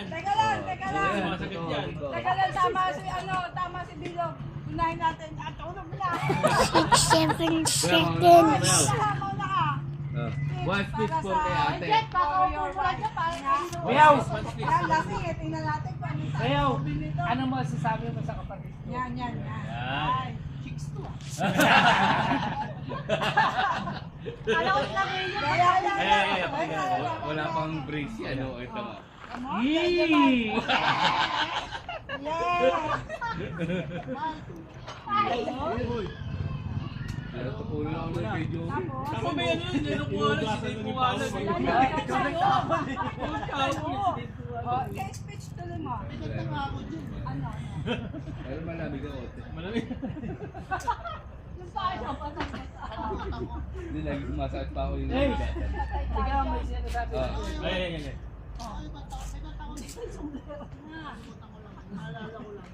yan. Teka lang, teka lang. Sumasakit yan. Teka lang, tama si Bilog. Unahin natin. At tulog na. 7 seconds. Mauna ka. One speech po kay ate. Jet, pakaupo mo lang siya. Bayaw! Yan, lasing eh. Tingnan natin kung ano tayo. Bayaw! Ano mo sasabi mo sa kapatid ko? Yan. Yan. Ay, chicks to ah. Kalawit na rin yun. Wala pang brace yan. Ito. Yee! Pero tukulo na ako ng video. Tama may ano yun, yung kuha na, Kaya speech tuloy mo. Ano? Pero malamig ako. Malamig. Yung tayo, patang Hindi, lagi sumasakit pa ako yung Hey! Ikaw may sinasabi. Ay. Naalala ko lang.